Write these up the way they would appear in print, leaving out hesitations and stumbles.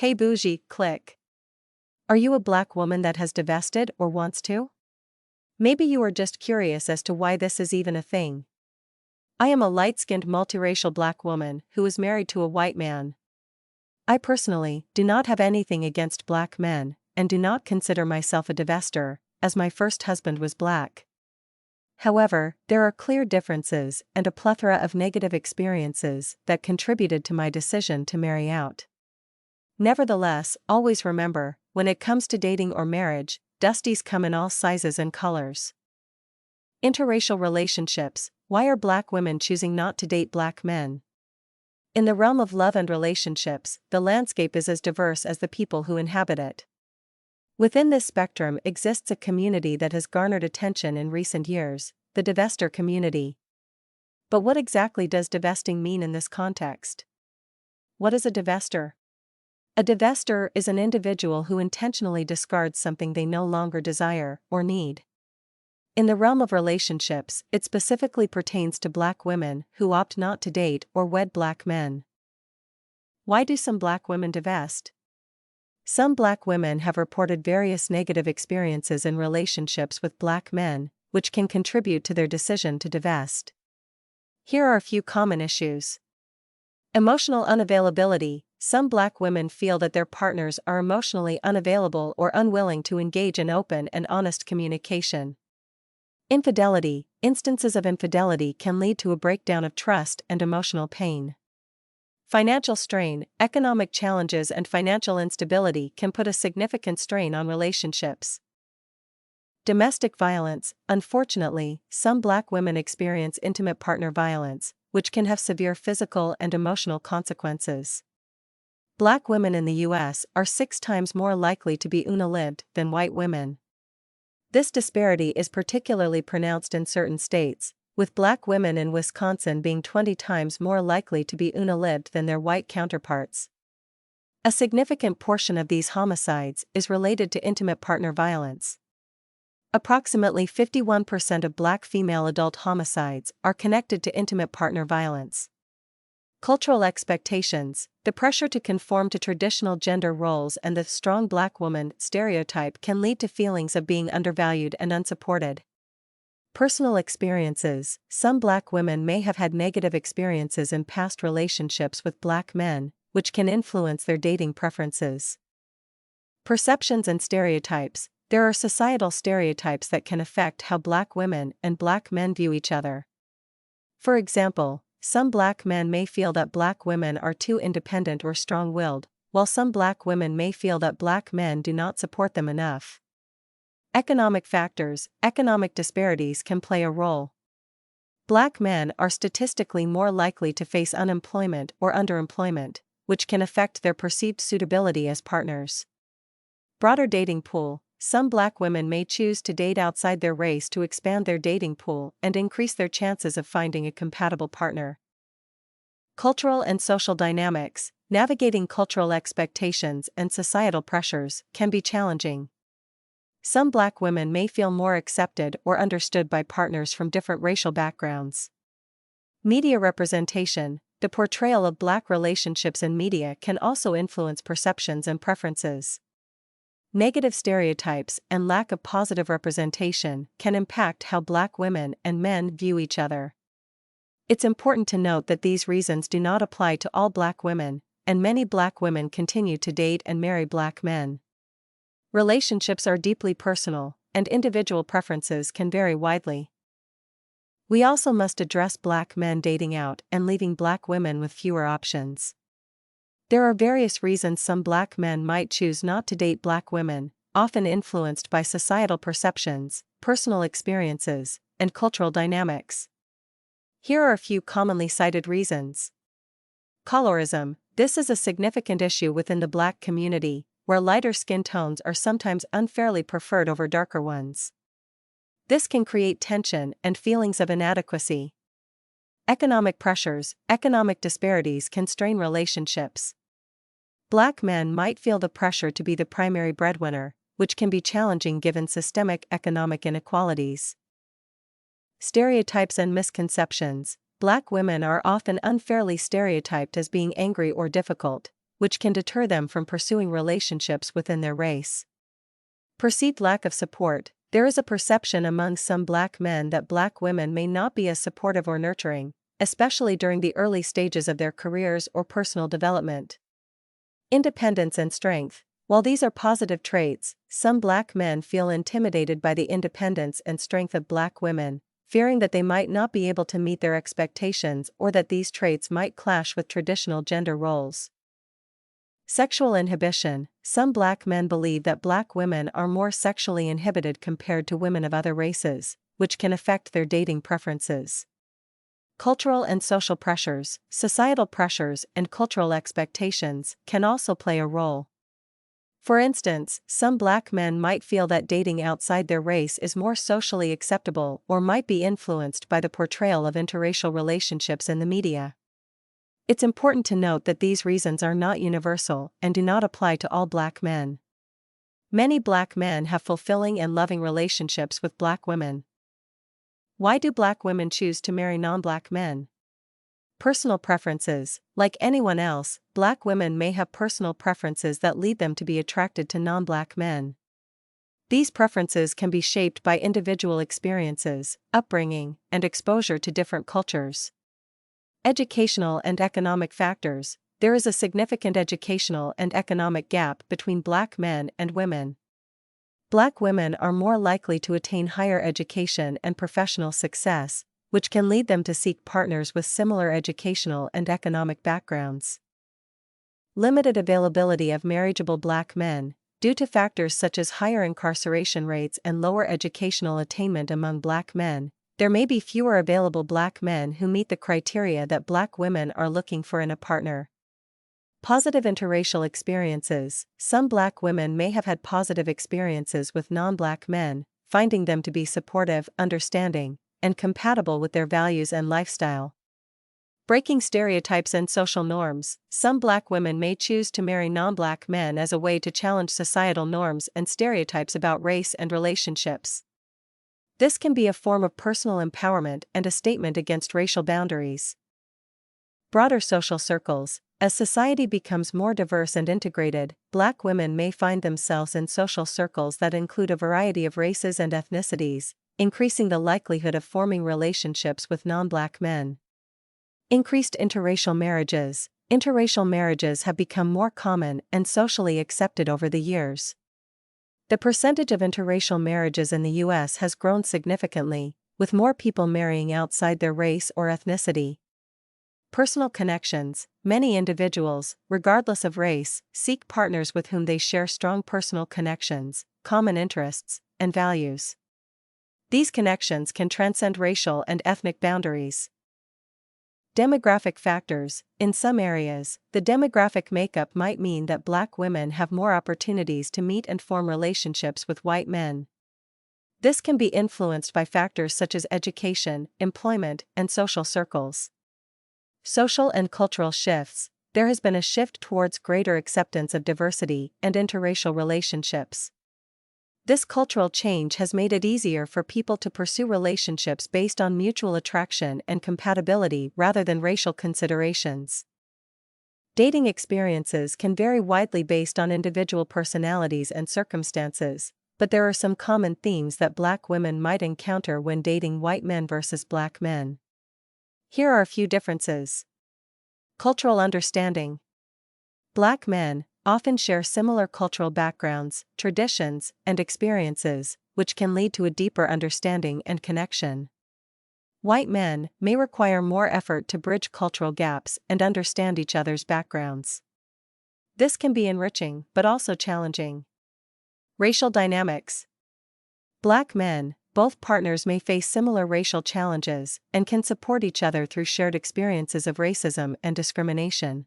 Hey Bougie, click. Are you a black woman that has divested or wants to? Maybe you are just curious as to why this is even a thing. I am a light-skinned multiracial black woman who is married to a white man. I personally do not have anything against black men, and do not consider myself a divestor, as my first husband was black. However, there are clear differences and a plethora of negative experiences that contributed to my decision to marry out. Nevertheless, always remember, when it comes to dating or marriage, dusties come in all sizes and colors. Interracial relationships: why are black women choosing not to date black men? In the realm of love and relationships, the landscape is as diverse as the people who inhabit it. Within this spectrum exists a community that has garnered attention in recent years, the divestor community. But what exactly does divesting mean in this context? What is a divestor? A divestor is an individual who intentionally discards something they no longer desire or need. In the realm of relationships, it specifically pertains to black women who opt not to date or wed black men. Why do some black women divest? Some black women have reported various negative experiences in relationships with black men, which can contribute to their decision to divest. Here are a few common issues. Emotional unavailability: some black women feel that their partners are emotionally unavailable or unwilling to engage in open and honest communication. Infidelity: instances of infidelity can lead to a breakdown of trust and emotional pain. Financial strain: economic challenges and financial instability can put a significant strain on relationships. Domestic violence: unfortunately, some black women experience intimate partner violence, which can have severe physical and emotional consequences. Black women in the U.S. are 6 times more likely to be unalived than white women. This disparity is particularly pronounced in certain states, with black women in Wisconsin being 20 times more likely to be unalived than their white counterparts. A significant portion of these homicides is related to intimate partner violence. Approximately 51% of black female adult homicides are connected to intimate partner violence. Cultural expectations: the pressure to conform to traditional gender roles and the strong black woman stereotype can lead to feelings of being undervalued and unsupported. Personal experiences: some black women may have had negative experiences in past relationships with black men, which can influence their dating preferences. Perceptions and stereotypes: there are societal stereotypes that can affect how black women and black men view each other. For example, some black men may feel that black women are too independent or strong-willed, while some black women may feel that black men do not support them enough. Economic factors: economic disparities can play a role. Black men are statistically more likely to face unemployment or underemployment, which can affect their perceived suitability as partners. Broader dating pool: some black women may choose to date outside their race to expand their dating pool and increase their chances of finding a compatible partner. Cultural and social dynamics: navigating cultural expectations and societal pressures can be challenging. Some black women may feel more accepted or understood by partners from different racial backgrounds. Media representation: the portrayal of black relationships in media can also influence perceptions and preferences. Negative stereotypes and lack of positive representation can impact how black women and men view each other. It's important to note that these reasons do not apply to all black women, and many black women continue to date and marry black men. Relationships are deeply personal, and individual preferences can vary widely. We also must address black men dating out and leaving black women with fewer options. There are various reasons some black men might choose not to date black women, often influenced by societal perceptions, personal experiences, and cultural dynamics. Here are a few commonly cited reasons. Colorism: this is a significant issue within the black community, where lighter skin tones are sometimes unfairly preferred over darker ones. This can create tension and feelings of inadequacy. Economic pressures: economic disparities can strain relationships. Black men might feel the pressure to be the primary breadwinner, which can be challenging given systemic economic inequalities. Stereotypes and misconceptions: black women are often unfairly stereotyped as being angry or difficult, which can deter them from pursuing relationships within their race. Perceived lack of support. There is a perception among some Black men that Black women may not be as supportive or nurturing, especially during the early stages of their careers or personal development. Independence and strength. While these are positive traits, some Black men feel intimidated by the independence and strength of Black women, fearing that they might not be able to meet their expectations or that these traits might clash with traditional gender roles. Sexual inhibition. Some Black men believe that Black women are more sexually inhibited compared to women of other races, which can affect their dating preferences. Cultural and social pressures. Societal pressures and cultural expectations can also play a role. For instance, some Black men might feel that dating outside their race is more socially acceptable or might be influenced by the portrayal of interracial relationships in the media. It's important to note that these reasons are not universal and do not apply to all Black men. Many Black men have fulfilling and loving relationships with Black women. Why do Black women choose to marry non-Black men? Personal preferences. Like anyone else, Black women may have personal preferences that lead them to be attracted to non-Black men. These preferences can be shaped by individual experiences, upbringing, and exposure to different cultures. Educational and economic factors. There is a significant educational and economic gap between Black men and women. Black women are more likely to attain higher education and professional success, which can lead them to seek partners with similar educational and economic backgrounds. Limited availability of marriageable Black men. Due to factors such as higher incarceration rates and lower educational attainment among Black men, there may be fewer available Black men who meet the criteria that Black women are looking for in a partner. Positive interracial experiences. Some Black women may have had positive experiences with non-Black men, finding them to be supportive, understanding, and compatible with their values and lifestyle. Breaking stereotypes and social norms. Some Black women may choose to marry non-Black men as a way to challenge societal norms and stereotypes about race and relationships. This can be a form of personal empowerment and a statement against racial boundaries. Broader social circles. As society becomes more diverse and integrated, Black women may find themselves in social circles that include a variety of races and ethnicities, increasing the likelihood of forming relationships with non-Black men. Increased interracial marriages. Interracial marriages have become more common and socially accepted over the years. The percentage of interracial marriages in the U.S. has grown significantly, with more people marrying outside their race or ethnicity. Personal connections. Many individuals, regardless of race, seek partners with whom they share strong personal connections, common interests, and values. These connections can transcend racial and ethnic boundaries. Demographic factors. In some areas, the demographic makeup might mean that Black women have more opportunities to meet and form relationships with white men. This can be influenced by factors such as education, employment, and social circles. Social and cultural shifts. There has been a shift towards greater acceptance of diversity and interracial relationships. This cultural change has made it easier for people to pursue relationships based on mutual attraction and compatibility rather than racial considerations. Dating experiences can vary widely based on individual personalities and circumstances, but there are some common themes that Black women might encounter when dating white men versus Black men. Here are a few differences. Cultural understanding. Black men often share similar cultural backgrounds, traditions, and experiences, which can lead to a deeper understanding and connection. White men may require more effort to bridge cultural gaps and understand each other's backgrounds. This can be enriching but also challenging. Racial dynamics. Black men, both partners may face similar racial challenges and can support each other through shared experiences of racism and discrimination.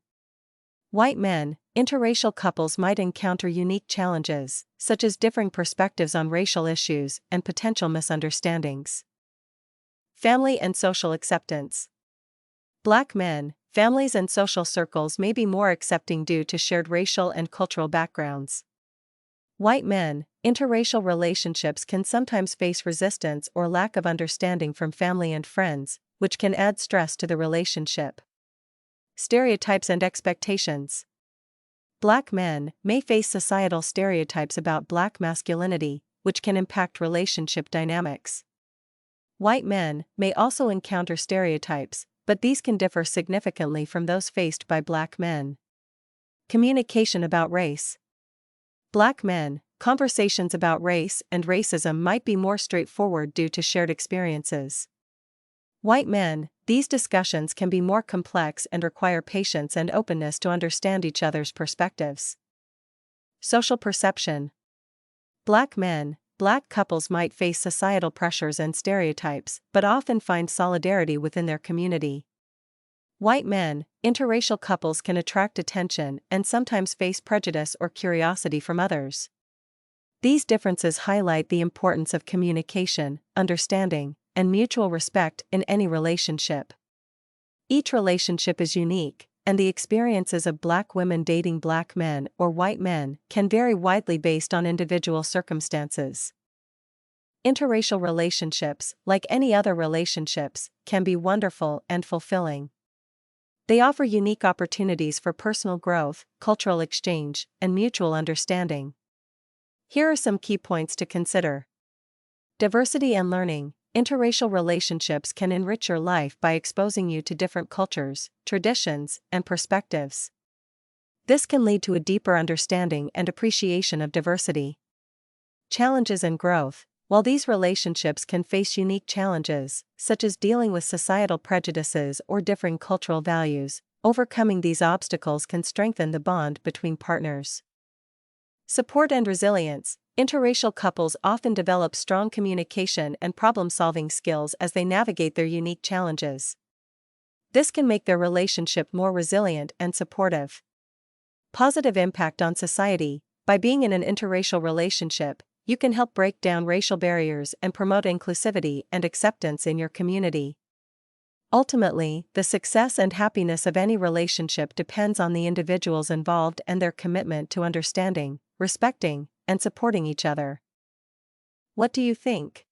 White men, interracial couples might encounter unique challenges, such as differing perspectives on racial issues and potential misunderstandings. Family and social acceptance. Black men, families and social circles may be more accepting due to shared racial and cultural backgrounds. White men, interracial relationships can sometimes face resistance or lack of understanding from family and friends, which can add stress to the relationship. Stereotypes and expectations. Black men may face societal stereotypes about black masculinity, which can impact relationship dynamics. White men may also encounter stereotypes, but these can differ significantly from those faced by black men. Communication about race. Black men, conversations about race and racism might be more straightforward due to shared experiences. White men, these discussions can be more complex and require patience and openness to understand each other's perspectives. Social perception. Black men, black couples might face societal pressures and stereotypes, but often find solidarity within their community. White men, interracial couples can attract attention and sometimes face prejudice or curiosity from others. These differences highlight the importance of communication, understanding, and mutual respect in any relationship. Each relationship is unique, and the experiences of black women dating black men or white men can vary widely based on individual circumstances. Interracial relationships, like any other relationships, can be wonderful and fulfilling. They offer unique opportunities for personal growth, cultural exchange, and mutual understanding. Here are some key points to consider. Diversity and learning. Interracial relationships can enrich your life by exposing you to different cultures, traditions, and perspectives. This can lead to a deeper understanding and appreciation of diversity. Challenges and growth. While these relationships can face unique challenges, such as dealing with societal prejudices or differing cultural values, overcoming these obstacles can strengthen the bond between partners. Support and resilience. Interracial couples often develop strong communication and problem-solving skills as they navigate their unique challenges. This can make their relationship more resilient and supportive. Positive impact on society. By being in an interracial relationship, you can help break down racial barriers and promote inclusivity and acceptance in your community. Ultimately, the success and happiness of any relationship depends on the individuals involved and their commitment to understanding, respecting, and supporting each other. What do you think?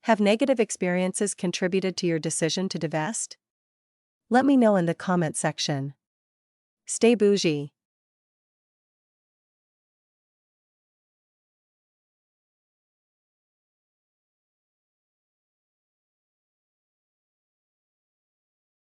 Have negative experiences contributed to your decision to divest? Let me know in the comment section. Stay bougie.